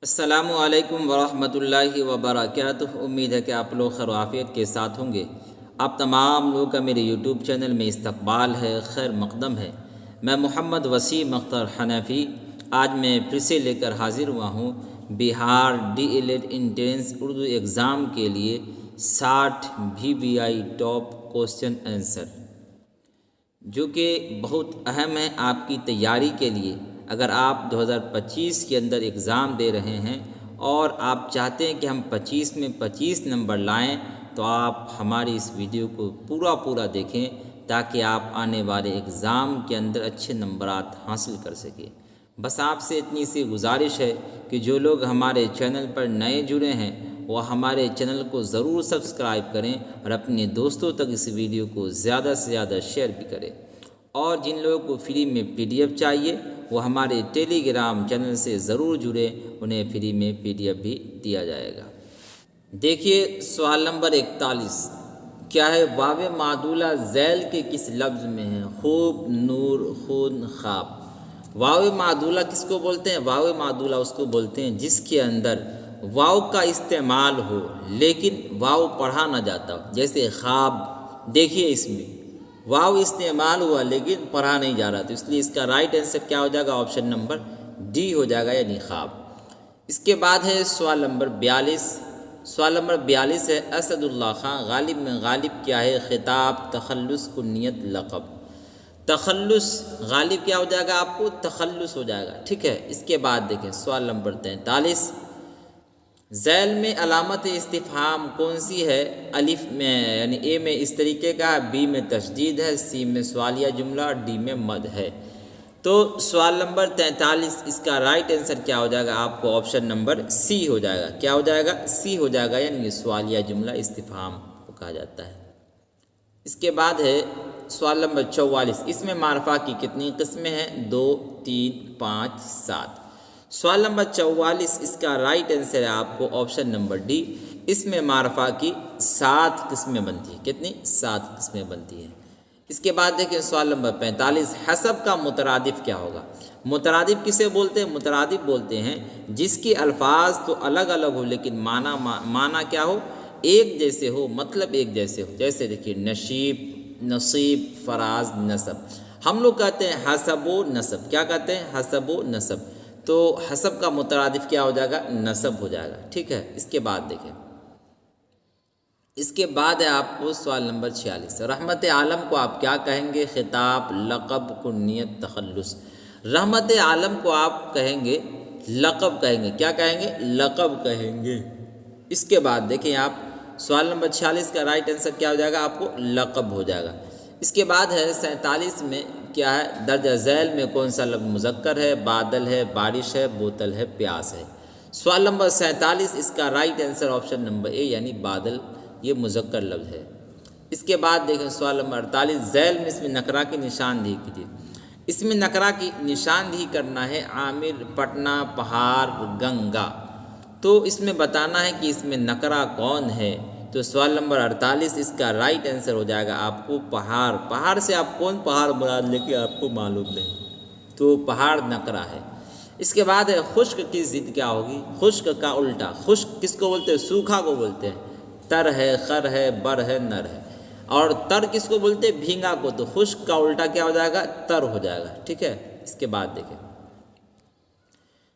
السلام علیکم ورحمۃ اللہ وبرکاتہ۔ امید ہے کہ آپ لوگ خیر و عافیت کے ساتھ ہوں گے۔ آپ تمام لوگوں کا میرے یوٹیوب چینل میں استقبال ہے، خیر مقدم ہے۔ میں محمد وسیم اختر حنفی آج میں پھر سے لے کر حاضر ہوا ہوں Bihar D El Ed entrance Urdu exam کے لیے 60 VBI ٹاپ کوسچن آنسر، جو کہ بہت اہم ہے آپ کی تیاری کے لیے۔ اگر آپ 2025 کے اندر ایگزام دے رہے ہیں اور آپ چاہتے ہیں کہ ہم 25 میں 25 نمبر لائیں، تو آپ ہماری اس ویڈیو کو پورا دیکھیں تاکہ آپ آنے والے ایگزام کے اندر اچھے نمبرات حاصل کر سکیں۔ بس آپ سے اتنی سی گزارش ہے کہ جو لوگ ہمارے چینل پر نئے جڑے ہیں وہ ہمارے چینل کو ضرور سبسکرائب کریں اور اپنے دوستوں تک اس ویڈیو کو زیادہ سے زیادہ شیئر بھی کریں۔ اور جن لوگوں کو فری میں PDF چاہیے وہ ہمارے ٹیلی گرام چینل سے ضرور جڑے، انہیں فری میں PDF بھی دیا جائے گا۔ دیکھیے سوال نمبر 41 کیا ہے؟ واو معدولہ ذیل کے کس لفظ میں ہے؟ خوب، نور، خون، خواب۔ واو معدولہ کس کو بولتے ہیں؟ واو معدولہ اس کو بولتے ہیں جس کے اندر واو کا استعمال ہو لیکن واو پڑھا نہ جاتا ہو، جیسے خواب۔ دیکھیے اس میں واو استعمال ہوا لیکن پڑھا نہیں جا رہا، تو اس لیے اس کا رائٹ آنسر کیا ہو جائے گا؟ آپشن نمبر ڈی ہو جائے گا، یعنی خواب۔ اس کے بعد ہے سوال نمبر 42۔ سوال نمبر 42 ہے اسد اللہ خان غالب میں غالب کیا ہے؟ خطاب، تخلص، کنیت، لقب۔ تخلص غالب کیا ہو جائے گا؟ آپ کو تخلص ہو جائے گا، ٹھیک ہے۔ اس کے بعد دیکھیں سوال نمبر 43، ذیل میں علامت استفہام کون سی ہے؟ الف میں یعنی اے میں اس طریقے کا ہے، بی میں تشدید ہے، سی میں سوالیہ جملہ اور ڈی میں مد ہے۔ تو سوال نمبر 43 اس کا رائٹ آنسر کیا ہو جائے گا؟ آپ کو آپشن نمبر سی ہو جائے گا۔ کیا ہو جائے گا؟ سی ہو جائے گا، یعنی یہ سوالیہ جملہ استفہام کو کہا جاتا ہے۔ اس کے بعد ہے سوال نمبر 44، اس میں معرفہ کی کتنی قسمیں ہیں؟ 2، 3، 5، 7۔ سوال نمبر 44 اس کا رائٹ آنسر ہے آپ کو آپشن نمبر ڈی، اس میں معرفہ کی 7 قسمیں بنتی ہیں۔ کتنی؟ 7 قسمیں بنتی ہیں۔ اس کے بعد دیکھیں سوال نمبر 45، حسب کا مترادف کیا ہوگا؟ مترادف کسے بولتے ہیں؟ مترادف بولتے ہیں جس کے الفاظ تو الگ الگ ہو لیکن معنی کیا ہو؟ ایک جیسے ہو، مطلب ایک جیسے ہو۔ جیسے دیکھیے نشیب، نصیب، فراز، نسب۔ ہم لوگ کہتے ہیں حسب و نسب۔ کیا کہتے ہیں؟ حسب و نسب۔ تو حسب کا مترادف کیا ہو جائے گا؟ نسب ہو جائے گا، ٹھیک ہے۔ اس کے بعد دیکھیں، اس کے بعد ہے آپ کو سوال نمبر 46، رحمت عالم کو آپ کیا کہیں گے؟ خطاب، لقب، کنیت، تخلص۔ رحمت عالم کو آپ کہیں گے لقب کہیں گے۔ کیا کہیں گے؟ لقب کہیں گے۔ اس کے بعد دیکھیں آپ سوال نمبر 46 کا رائٹ آنسر کیا ہو جائے گا؟ آپ کو لقب ہو جائے گا۔ اس کے بعد ہے 47 میں کیا ہے؟ درجہ ذیل میں کون سا لفظ مذکر ہے؟ بادل ہے، بارش ہے، بوتل ہے، پیاس ہے۔ سوال نمبر 47 اس کا رائٹ آنسر آپشن نمبر اے، یعنی بادل، یہ مذکر لفظ ہے۔ اس کے بعد دیکھیں سوال نمبر 48، ذیل میں اس میں نکرہ کی نشاندہی کیجیے۔ اس میں نکرہ کی نشاندہی کرنا ہے عامر، پٹنہ، پہاڑ، گنگا۔ تو اس میں بتانا ہے کہ اس میں نکرہ کون ہے۔ تو سوال نمبر 48 اس کا رائٹ آنسر ہو جائے گا آپ کو پہاڑ۔ پہاڑ سے آپ کون پہاڑ مراد لے کے آپ کو معلوم نہیں، تو پہاڑ نکرہ ہے۔ اس کے بعد ہے خشک کی ضد کیا ہوگی؟ خشک کا الٹا۔ خشک کس کو بولتے ہیں؟ سوکھا کو بولتے ہیں۔ تر ہے، خر ہے، بر ہے، نر ہے۔ اور تر کس کو بولتے ہیں؟ بھینگا کو۔ تو خشک کا الٹا کیا ہو جائے گا؟ تر ہو جائے گا، ٹھیک ہے۔ اس کے بعد دیکھیں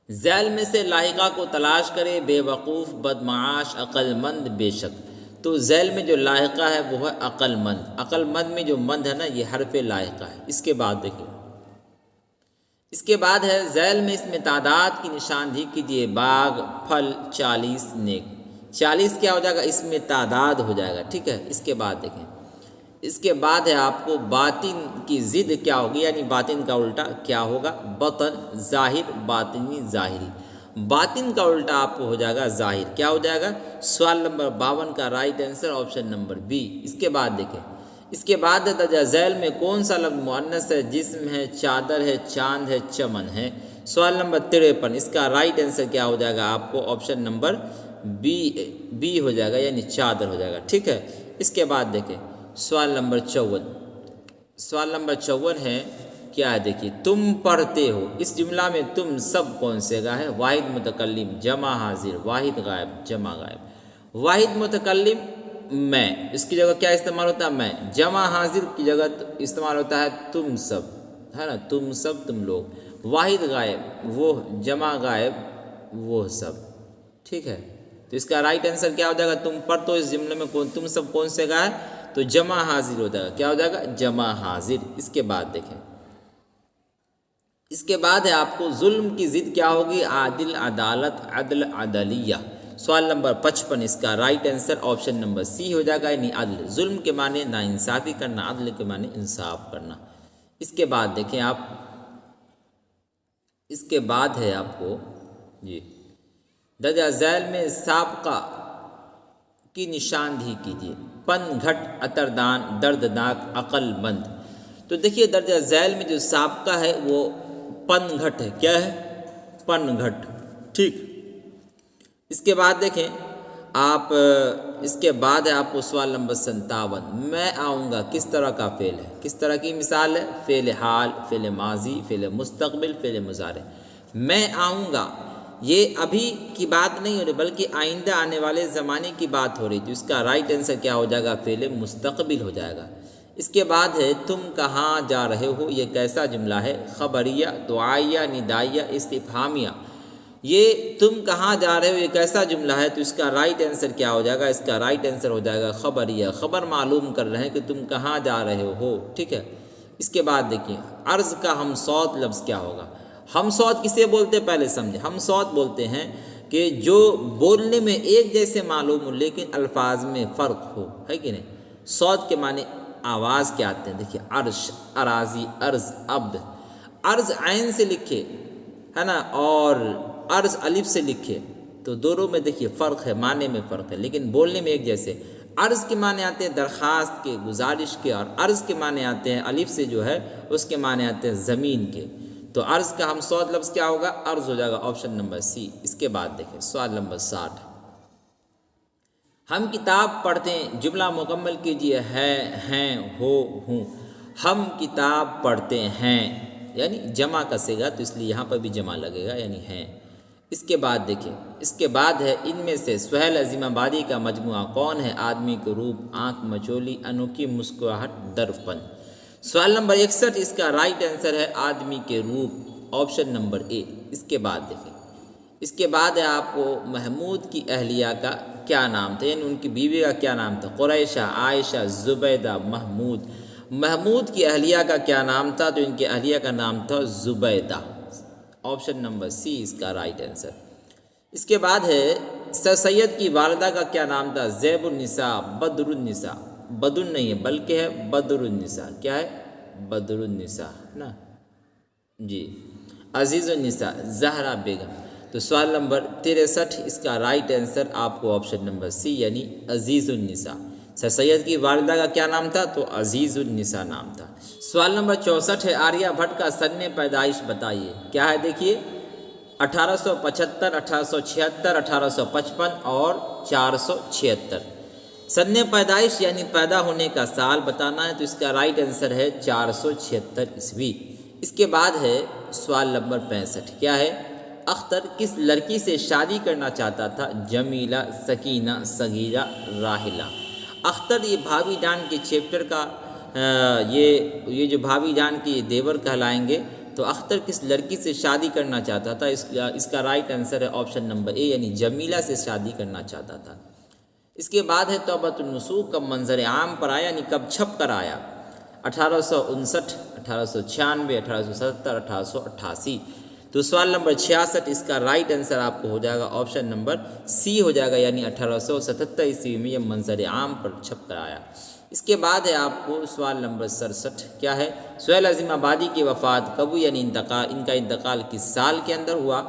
ذیل میں سے لاحقہ کو تلاش کرے، بے وقوف، بدمعاش، عقل مند، بے شک۔ تو ذیل میں جو لاحقہ ہے وہ ہے عقل مند۔ عقل مند میں جو مند ہے نا، یہ حرف لاحقہ ہے۔ اس کے بعد دیکھیں، اس کے بعد ہے ذیل میں اس میں تعداد کی نشاندہی کیجیے، باغ، پھل، 40، نیک۔ 40 کیا ہو جائے گا؟ اس میں تعداد ہو جائے گا، ٹھیک ہے۔ اس کے بعد دیکھیں، اس کے بعد ہے آپ کو باطن کی ضد کیا ہوگی، یعنی باطن کا الٹا کیا ہوگا؟ بطن، ظاہر، باطنی، ظاہری۔ باطن کا الٹا آپ کو ہو جائے گا ظاہر۔ کیا ہو جائے گا؟ سوال نمبر 52 کا right answer option number B. اس کے بعد دیکھیں، اس کے بعد درجہ ذیل میں کون سا لفظ مؤنث ہے؟ جسم ہے، چادر ہے، چاند ہے، چمن ہے۔ سوال نمبر 53 اس کا رائٹ آنسر کیا ہو جائے گا؟ آپ کو آپشن نمبر بی ہو جائے گا، یعنی چادر ہو جائے گا، ٹھیک ہے۔ اس کے بعد دیکھیں سوال نمبر 54۔ سوال نمبر 54 ہے کیا ہے دیکھیے، تم پڑھتے ہو، اس جملہ میں تم سب کون سے کا ہے؟ واحد متکلم، جمع حاضر، واحد غائب، جمع غائب۔ واحد متکلم میں، اس کی جگہ کیا استعمال ہوتا ہے؟ میں۔ جمع حاضر کی جگہ استعمال ہوتا ہے تم سب، ہے نا، تم سب، تم لوگ۔ واحد غائب وہ، جمع غائب وہ سب، ٹھیک ہے۔ تو اس کا رائٹ آنسر کیا ہو جائے گا؟ تم پڑھ تو اس جملے میں تم سب کون سے کا ہے؟ تو جمع حاضر ہو جائے گا۔ کیا ہو جائے گا؟ جمع حاضر۔ اس کے بعد دیکھیں، اس کے بعد ہے آپ کو ظلم کی ضد کیا ہوگی؟ عادل، عدالت، عدل، عدلیہ۔ سوال نمبر 55، اس کا رائٹ آنسر آپشن نمبر سی ہو جائے گا، یعنی عدل۔ ظلم کے معنی ناانصافی کرنا، عدل کے معنی انصاف کرنا۔ اس کے بعد دیکھیں آپ، اس کے بعد ہے آپ کو جی درجہ ذیل میں سابقہ کی نشاندہی کیجیے۔ پن گھٹ، عطردان، دردناک، عقل مند۔ تو دیکھیے درجہ ذیل میں جو سابقہ ہے وہ پن گھٹ ہے۔ کیا ہے؟ پن گھٹ، ٹھیک۔ اس کے بعد دیکھیں آپ، اس کے بعد ہے آپ کو سوال نمبر 57، میں آؤں گا کس طرح کا فعل ہے؟ کس طرح کی مثال ہے؟ فعل حال، فعل ماضی، فعل مستقبل، فعل مضارع۔ میں آؤں گا یہ ابھی کی بات نہیں ہو رہی بلکہ آئندہ آنے والے زمانے کی بات ہو رہی تھی۔ اس کا رائٹ آنسر کیا ہو جائے گا؟ فعل مستقبل ہو جائے گا۔ اس کے بعد ہے تم کہاں جا رہے ہو، یہ کیسا جملہ ہے؟ خبریہ، دعائیہ، ندائیہ، استفہامیہ۔ یہ تم کہاں جا رہے ہو یہ کیسا جملہ ہے؟ تو اس کا رائٹ آنسر کیا ہو جائے گا؟ اس کا رائٹ آنسر ہو جائے گا خبریہ۔ خبر معلوم کر رہے ہیں کہ تم کہاں جا رہے ہو، ٹھیک ہے۔ اس کے بعد دیکھیے عرض کا ہم صوت لفظ کیا ہوگا؟ ہم صوت کسے بولتے ہیں؟ پہلے سمجھے، ہم صوت بولتے ہیں کہ جو بولنے میں ایک جیسے معلوم ہو لیکن الفاظ میں فرق ہو، ہے کہ نہیں؟ صوت کے معنی آواز کے آتے ہیں۔ دیکھیے عرش، اراضی، ارض، عبد۔ عرض عین سے لکھے، ہے نا، اور عرض الف سے لکھے تو دونوں میں دیکھیے فرق ہے، معنی میں فرق ہے لیکن بولنے میں ایک جیسے۔ عرض کے معنی آتے ہیں درخواست کے، گزارش کے، اور عرض کے معنی آتے ہیں الف سے جو ہے اس کے معنی آتے ہیں زمین کے۔ تو عرض کا ہم صوت لفظ کیا ہوگا؟ عرض ہو جائے گا، آپشن نمبر سی۔ اس کے بعد دیکھیں سوال نمبر 60، ہم کتاب پڑھتے ہیں، جملہ مکمل کیجیے۔ ہے، ہیں، ہو، ہوں۔ ہم کتاب پڑھتے ہیں، یعنی جمع کا صیغہ تو اس لیے یہاں پر بھی جمع لگے گا، یعنی ہیں۔ اس کے بعد دیکھیں، اس کے بعد ہے ان میں سے سہیل عظیم آبادی کا مجموعہ کون ہے؟ آدمی کے روپ، آنکھ مچولی، انوکھی مسکراہٹ، درپن۔ سوال نمبر 61، اس کا رائٹ آنسر ہے آدمی کے روپ، آپشن نمبر اے۔ اس کے بعد دیکھیں، اس کے بعد ہے آپ کو محمود کی اہلیہ کا کیا نام تھا، یعنی ان کی بیوی کا کیا نام تھا؟ قریشہ، عائشہ، زبیدہ، محمود۔ محمود کی اہلیہ کا کیا نام تھا؟ تو ان کی اہلیہ کا نام تھا زبیدہ، آپشن نمبر سی اس کا رائٹ آنسر۔ اس کے بعد ہے سر سید کی والدہ کا کیا نام تھا؟ زیب النساء، بدر النساء۔ بدر نہیں ہے بلکہ ہے بدر النساء۔ کیا ہے؟ بدر النساء نا جی۔ عزیز النساء، زہرا بیگم۔ تو سوال نمبر 63، اس کا رائٹ آنسر آپ کو آپشن نمبر سی یعنی عزیز النساء۔ سر سید کی والدہ کا کیا نام تھا؟ تو عزیز النساء نام تھا۔ سوال نمبر 64 ہے آریہ بھٹ کا سن پیدائش بتائیے۔ کیا ہے دیکھیے 1875، 1876، 1855 اور 476۔ سن پیدائش یعنی پیدا ہونے کا سال بتانا ہے تو اس کا رائٹ آنسر ہے 476 عیسوی۔ اس کے بعد ہے سوال نمبر 65، کیا ہے؟ اختر کس لڑکی سے شادی کرنا چاہتا تھا؟ جمیلہ، سکینہ، صغیرہ، راحلہ۔ اختر یہ بھابھی جان کے چیپٹر کا یہ جو بھابھی جان کی دیور کہلائیں گے، تو اختر کس لڑکی سے شادی کرنا چاہتا تھا؟ اس کا رائٹ آنسر ہے آپشن نمبر اے یعنی جمیلہ سے شادی کرنا چاہتا تھا۔ اس کے بعد ہے توبۃ النصوح کب منظر عام پر آیا، یعنی کب چھپ کر آیا؟ 1859، 1896، 1870، 1888۔ تو سوال نمبر 66، اس کا رائٹ آنسر آپ کو ہو جائے گا آپشن نمبر سی ہو جائے گا، یعنی 1877 عیسوی میں یہ منظر عام پر چھپ کر آیا۔ اس کے بعد ہے آپ کو سوال نمبر 67، کیا ہے؟ سہیل عظیم آبادی کی وفات کب ہوئی، یعنی ان کا انتقال کس سال کے اندر ہوا؟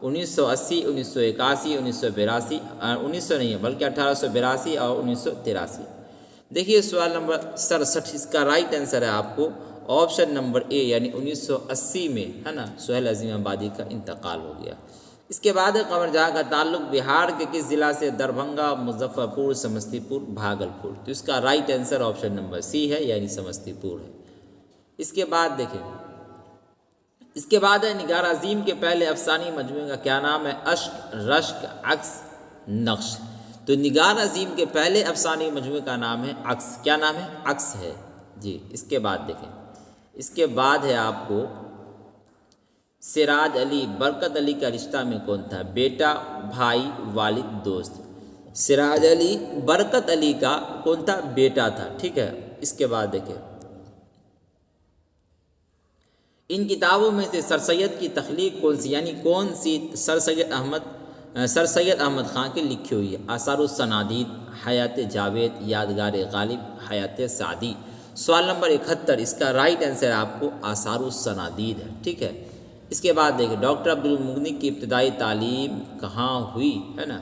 1980، 1981، 1982، 1900 نہیں ہے بلکہ 1882 اور 1983۔ دیکھیے سوال نمبر 67، اس کا رائٹ آنسر ہے آپ کو آپشن نمبر اے یعنی 1980 میں، ہے نا، سہیل عظیم آبادی کا انتقال ہو گیا۔ اس کے بعد قمر جہاں کا تعلق بہار کے کس ضلع سے؟ دربھنگا، مظفر پور، سمستی پور، بھاگل پور۔ تو اس کا رائٹ آنسر آپشن نمبر سی ہے یعنی سمستی پور ہے۔ اس کے بعد دیکھیں اس کے بعد ہے نگار عظیم کے پہلے افسانوی مجموعے کا کیا نام ہے؟ اشک، رشک، عکس، نقش۔ تو نگار عظیم کے پہلے افسانوی مجموعے کا نام ہے عکس۔ کیا نام ہے؟ عکس ہے جی۔ اس کے بعد دیکھیں، اس کے بعد ہے آپ کو سراج علی برکت علی کا رشتہ میں کون تھا؟ بیٹا، بھائی، والد، دوست۔ سراج علی برکت علی کا کون تھا؟ بیٹا تھا، ٹھیک ہے۔ اس کے بعد دیکھیں، ان کتابوں میں سے سر سید کی تخلیق کون سی، یعنی کون سی سر سید احمد خان کی لکھی ہوئی ہے؟ آثار السنادید، حیات جاوید، یادگار غالب، حیات سعدی۔ سوال نمبر 71، اس کا رائٹ آنسر آپ کو آثار السنادید ہے، ٹھیک ہے۔ اس کے بعد دیکھیں، ڈاکٹر عبدالمغنی کی ابتدائی تعلیم کہاں ہوئی ہے نا؟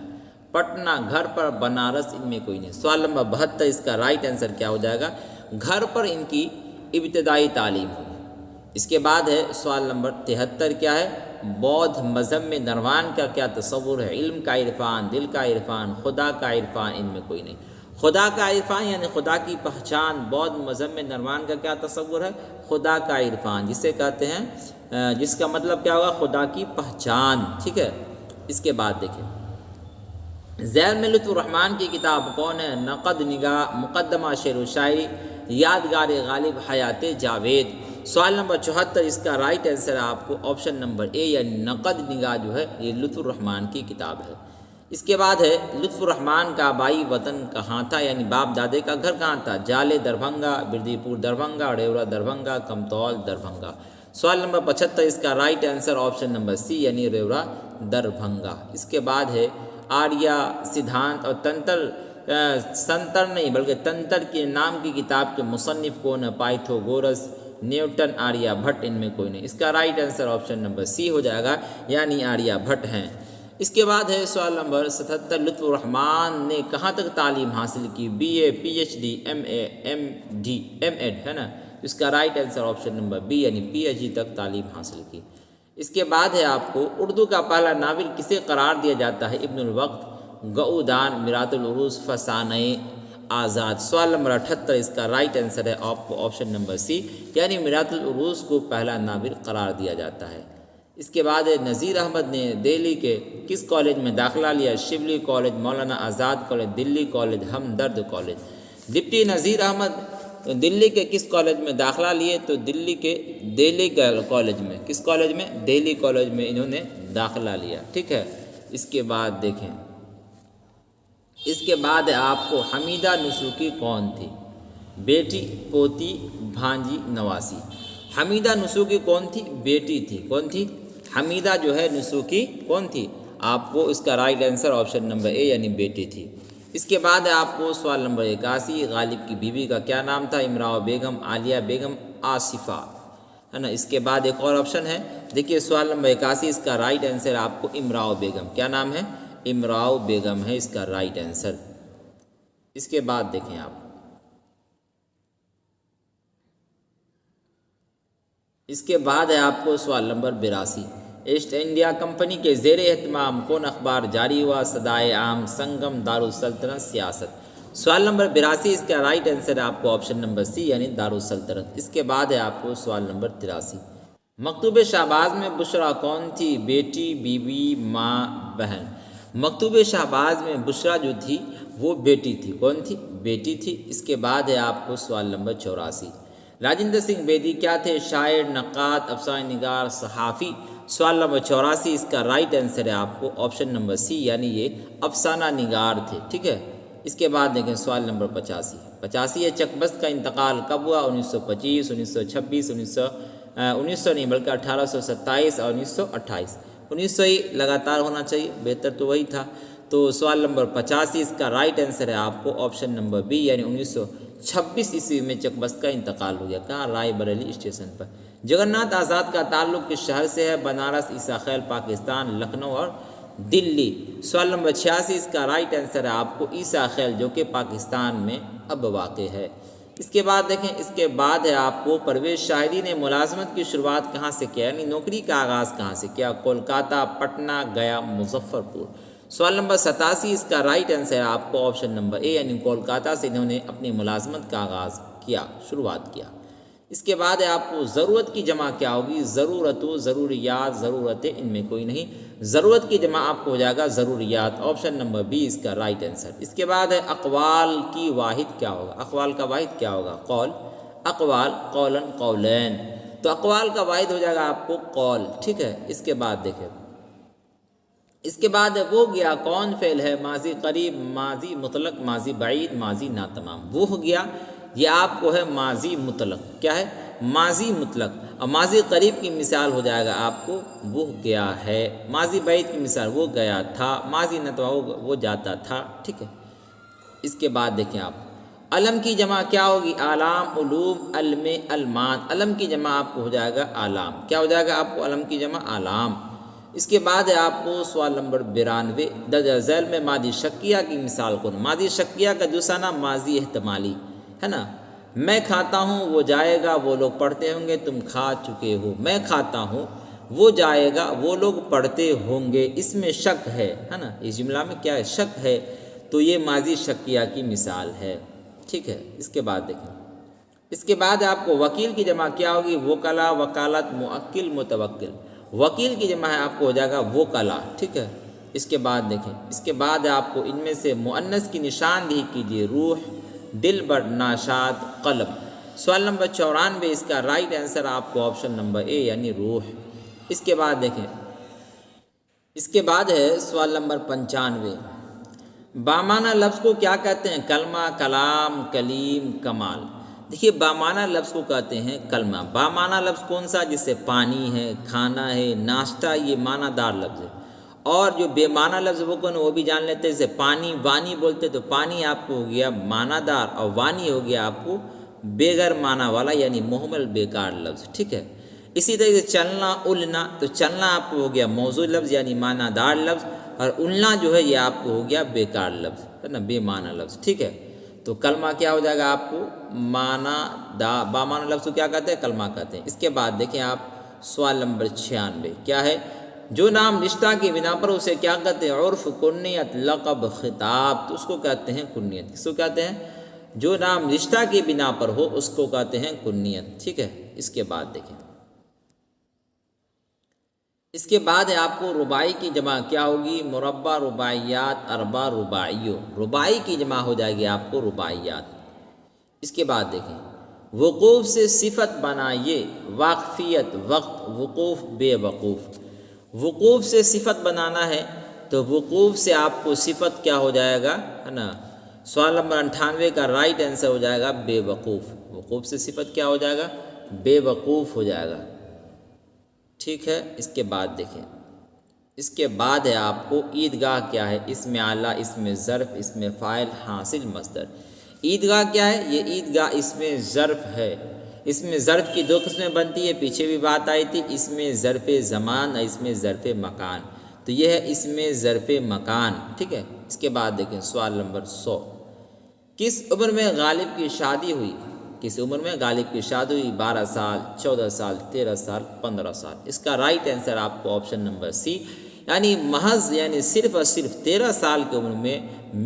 پٹنہ، گھر پر، بنارس، ان میں کوئی نہیں۔ سوال نمبر 72، اس کا رائٹ آنسر کیا ہو جائے گا؟ گھر پر ان کی ابتدائی تعلیم ہوئی۔ اس کے بعد ہے سوال نمبر 73، کیا ہے؟ بودھ مذہب میں نروان کا کیا تصور ہے؟ علم کا عرفان، دل کا عرفان، خدا کا عرفان، ان میں کوئی نہیں۔ خدا کا عرفان یعنی خدا کی پہچان۔ بودھ مذہب میں نروان کا کیا تصور ہے؟ خدا کا عرفان، جسے کہتے ہیں جس کا مطلب کیا ہوگا؟ خدا کی پہچان، ٹھیک ہے۔ اس کے بعد دیکھیں، ذیل میں لطف الرحمن کی کتاب کون ہے؟ نقد نگاہ، مقدمہ شعر و شاعری، یادگار غالب، حیات جاوید۔ سوال نمبر 74، اس کا رائٹ آنسر آپ کو آپشن نمبر اے یعنی نقد نگاہ جو ہے یہ لطف الرحمن کی کتاب ہے۔ اس کے بعد ہے لطف الرحمن کا آبائی وطن کہاں تھا، یعنی باپ دادے کا گھر کہاں تھا؟ جالے دربھنگا، بردی پور دربھنگا، ریورا دربھنگا، کمتول دربھنگا۔ سوال نمبر 75، اس کا رائٹ آنسر آپشن نمبر سی یعنی ریورا دربھنگا۔ اس کے بعد ہے آریہ سدھانت اور سنتر نہیں بلکہ تنتر کے نام کی کتاب کے مصنف کون ہے؟ پائتھوگورس، نیوٹن، آریہ بھٹ، ان میں کوئی نہیں۔ اس کا رائٹ آنسر آپشن نمبر سی ہو جائے گا یعنی آریہ بھٹ ہیں۔ اس کے بعد ہے سوال نمبر 77، لطف الرحمن نے کہاں تک تعلیم حاصل کی؟ B A, P H D, M A, M D, M Ed, ہے نا؟ اس کا right answer option number B یعنی پی ایچ ڈی تک تعلیم حاصل کی۔ اس کے بعد ہے آپ کو اردو کا پہلا ناول کسے قرار دیا جاتا ہے؟ ابن الوقت، گؤدان، میراث العروض، فسانہ آزاد۔ سوال نمبر 78، اس کا رائٹ آنسر ہے آپ کو آپشن نمبر سی یعنی میراث العروض کو پہلا ناول قرار دیا جاتا ہے۔ اس کے بعد نذیر احمد نے دہلی کے کس کالج میں داخلہ لیا؟ شبلی کالج، مولانا آزاد کالج، دلی کالج، ہمدرد کالج۔ ڈپٹی نذیر احمد دلی کے کس کالج میں داخلہ لیے؟ تو دلی کالج میں۔ کس کالج میں؟ دہلی کالج میں انہوں نے داخلہ لیا، ٹھیک ہے۔ اس کے بعد دیکھیں، اس کے بعد آپ کو حمیدہ نسوکی کون تھی؟ بیٹی، پوتی، بھانجی، نواسی۔ حمیدہ نسوکی کون تھی؟ بیٹی تھی۔ کون تھی؟ حمیدہ جو ہے نسوکی کون تھی؟ آپ کو اس کا رائٹ آنسر آپشن نمبر اے یعنی بیٹی تھی۔ اس کے بعد آپ کو سوال نمبر 81، غالب کی بیوی کا کیا نام تھا؟ امراؤ بیگم، عالیہ بیگم، آصفہ، ہے نا؟ اس کے بعد ایک اور آپشن ہے، دیکھیے سوال نمبر 81، اس کا رائٹ آنسر آپ کو امراؤ بیگم، کیا نام ہے؟ امراؤ بیگم ہے اس کا رائٹ آنسر۔ اس کے بعد دیکھیں آپ، اس کے بعد ہے آپ کو سوال نمبر 82، ایسٹ انڈیا کمپنی کے زیر اہتمام کون اخبار جاری ہوا؟ صدائے عام، سنگم، دارالسلطنت، سیاست۔ سوال نمبر 82، اس کا رائٹ آنسر ہے آپ کو آپشن نمبر سی یعنی دارالسلطنت۔ اس کے بعد ہے آپ کو سوال نمبر 83، مکتوب شہباز میں بشریٰ کون تھی؟ بیٹی، بیوی، ماں، بہن۔ مکتوب شہباز میں بشریٰ جو تھی وہ بیٹی تھی۔ کون تھی؟ بیٹی تھی۔ اس کے بعد ہے آپ کو سوال نمبر 84، راجندر سنگھ بیدی کیا تھے؟ شاعر، نقاد، افسانہ نگار، صحافی۔ سوال نمبر 84، اس کا رائٹ آنسر ہے آپ کو آپشن نمبر سی یعنی یہ افسانہ نگار تھے، ٹھیک ہے۔ اس کے بعد دیکھیں سوال نمبر 85 ہے، چکبست کا انتقال کب ہوا؟ 1925، 1926، 1900 نہیں بلکہ 1827 اور 1928۔ 1900 ہی لگاتار ہونا چاہیے، بہتر تو وہی تھا۔ تو سوال نمبر 85، اس کا رائٹ آنسر ہے آپ کو آپشن نمبر بی یعنی 1926 عیسوی میں چکبست کا انتقال ہو گیا۔ کہاں؟ رائے بریلی اسٹیشن پر۔ جگناتھ آزاد کا تعلق کس شہر سے ہے؟ بنارس، عیسیٰ خیل پاکستان، لکھنؤ اور دلی۔ سوال نمبر 86، اس کا رائٹ آنسر ہے آپ کو عیسیٰ خیل جو کہ پاکستان میں اب واقع ہے۔ اس کے بعد دیکھیں، اس کے بعد ہے آپ کو پرویز شاہدی نے ملازمت کی شروعات کہاں سے کیا، یعنی نوکری کا آغاز کہاں سے کیا؟ کولکاتہ، پٹنہ، گیا، مظفر پور۔ سوال نمبر 87، اس کا رائٹ آنسر ہے آپ کو آپشن نمبر اے یعنی کولکاتہ سے انہوں نے اپنی ملازمت کا آغاز کیا، شروعات کیا۔ اس کے بعد ہے آپ کو ضرورت کی جمع کیا ہوگی، ضرورت و ضروریات، ضرورتیں ان میں کوئی نہیں، ضرورت کی جمع آپ کو ہو جائے گا ضروریات، آپشن نمبر بی اس کا رائٹ آنسر۔ اس کے بعد ہے اقوال کی واحد کیا ہوگا، اقوال کا واحد کیا ہوگا، قول، اقوال، قولن، قولین، تو اقوال کا واحد ہو جائے گا آپ کو قول، ٹھیک ہے۔ اس کے بعد دیکھیں، اس کے بعد وہ گیا کون فعل ہے، ماضی قریب، ماضی مطلق، ماضی بعید، ماضی ناتمام۔ وہ گیا یہ آپ کو ہے ماضی مطلق، کیا ہے، ماضی مطلق، اور ماضی قریب کی مثال ہو جائے گا آپ کو وہ گیا ہے، ماضی بعید کی مثال وہ گیا تھا، ماضی ناتمام وہ جاتا تھا، ٹھیک ہے۔ اس کے بعد دیکھیں آپ، علم کی جمع کیا ہوگی، اعلام، علوم، علم، علمان، علم کی جمع آپ کو ہو جائے گا اعلام، کیا ہو جائے گا آپ کو علم کی جمع اعلام۔ اس کے بعد ہے آپ کو سوال نمبر 92، درجہ ذیل میں ماضی شکیہ کی مثال کون، ماضی شکیہ کا دوسرا نام ماضی احتمالی ہے نا، میں کھاتا ہوں وہ جائے گا وہ لوگ پڑھتے ہوں گے تم کھا چکے ہو، میں کھاتا ہوں وہ جائے گا وہ لوگ پڑھتے ہوں گے، اس میں شک ہے نا، اس جملہ میں کیا ہے، شک ہے، تو یہ ماضی شکیہ کی مثال ہے، ٹھیک ہے۔ اس کے بعد دیکھیں، اس کے بعد آپ کو وکیل کی جمع کیا ہوگی، وکلا، وکالت، موکل، متوکل، وکیل کی جمع ہے آپ کو ہو جائے گا وکلا، ٹھیک ہے۔ اس کے بعد دیکھیں، اس کے بعد آپ کو ان میں سے مؤنث کی نشاندہی کیجیے، روح، دلبر، ناشاد، قلم۔ سوال نمبر 94 اس کا رائٹ آنسر آپ کو آپشن نمبر اے یعنی روح۔ اس کے بعد دیکھیں، اس کے بعد ہے سوال نمبر 95، بامانہ لفظ کو کیا کہتے ہیں، کلمہ، کلام، کلیم، کمال۔ دیکھیے بامانہ لفظ کو کہتے ہیں کلمہ، بامانہ لفظ کون سا، جس سے پانی ہے، کھانا ہے، ناشتہ، یہ معنی دار لفظ ہے، اور جو بے معنی لفظ وہ کون، وہ بھی جان لیتے ہیں، جیسے پانی، وانی بولتے تو پانی آپ کو ہو گیا معنی دار، اور وانی ہو گیا آپ کو بغیر معنی والا یعنی مہمل بیکار لفظ، ٹھیک ہے۔ اسی طرح سے چلنا، النا، تو چلنا آپ کو ہو گیا موضوع لفظ یعنی معنی دار لفظ، اور النا جو ہے یہ آپ کو ہو گیا بیکار لفظ ہے نا، بے معنی لفظ، ٹھیک ہے۔ تو کلمہ کیا ہو جائے گا آپ کو معنی دار، بامعنی لفظ کو کیا کہتے ہیں، کلمہ کہتے ہیں۔ اس کے بعد دیکھیں آپ سوال نمبر 96 کیا ہے، جو نام رشتہ کی بنا پر اسے کیا کہتے ہیں، عرف، کنیت، لقب، خطاب، تو اس کو کہتے ہیں کنیت، کس کو کہتے ہیں، جو نام رشتہ کی بنا پر ہو اس کو کہتے ہیں کنیت، ٹھیک ہے۔ اس کے بعد دیکھیں، اس کے بعد ہے آپ کو رباعی کی جمع کیا ہوگی، مربع، رباعیات، اربع، رباعیو، رباعی کی جمع ہو جائے گی آپ کو رباعیات۔ اس کے بعد دیکھیں، وقوف سے صفت بنائیے، واقفیت، وقت، وقوف، بے وقوف۔ وقوف سے صفت بنانا ہے تو وقوف سے آپ کو صفت کیا ہو جائے گا ہے نا، سوال نمبر 98 کا رائٹ آنسر ہو جائے گا بے وقوف، وقوف سے صفت کیا ہو جائے گا، بے وقوف ہو جائے گا، ٹھیک ہے۔ اس کے بعد دیکھیں، اس کے بعد ہے آپ کو عیدگاہ کیا ہے، اس میں اعلیٰ، اس میں ظرف، اس میں فاعل، حاصل، مصدر۔ عیدگاہ کیا ہے، یہ عیدگاہ اس میں ظرف ہے، اس میں ظرف کی دو قسمیں بنتی ہے، پیچھے بھی بات آئی تھی، اس میں ظرف زمان اور اس میں ظرف مکان، تو یہ ہے اس میں ظرف مکان، ٹھیک ہے۔ اس کے بعد دیکھیں سوال نمبر 100، کس عمر میں غالب کی شادی ہوئی، کس عمر میں غالب کی شادی ہوئی، 12 سال، 14 سال، 13 سال، 15 سال۔ اس کا رائٹ آنسر آپ کو آپشن نمبر سی یعنی محض یعنی صرف اور صرف 13 سال کی عمر میں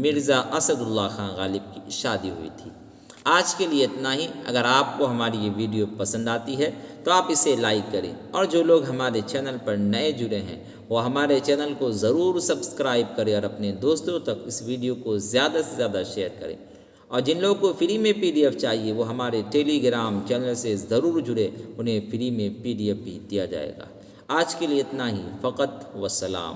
مرزا اسد اللہ خان غالب کی شادی ہوئی تھی۔ آج کے لیے اتنا ہی، اگر آپ کو ہماری یہ ویڈیو پسند آتی ہے تو آپ اسے لائک کریں، اور جو لوگ ہمارے چینل پر نئے جڑے ہیں وہ ہمارے چینل کو ضرور سبسکرائب کریں، اور اپنے دوستوں تک اس ویڈیو کو زیادہ سے زیادہ شیئر کریں، اور جن لوگوں کو فری میں PDF چاہیے وہ ہمارے ٹیلی گرام چینل سے ضرور جڑے، انہیں فری میں PDF بھی دیا جائے گا۔ آج کے لیے اتنا ہی، فقط والسلام۔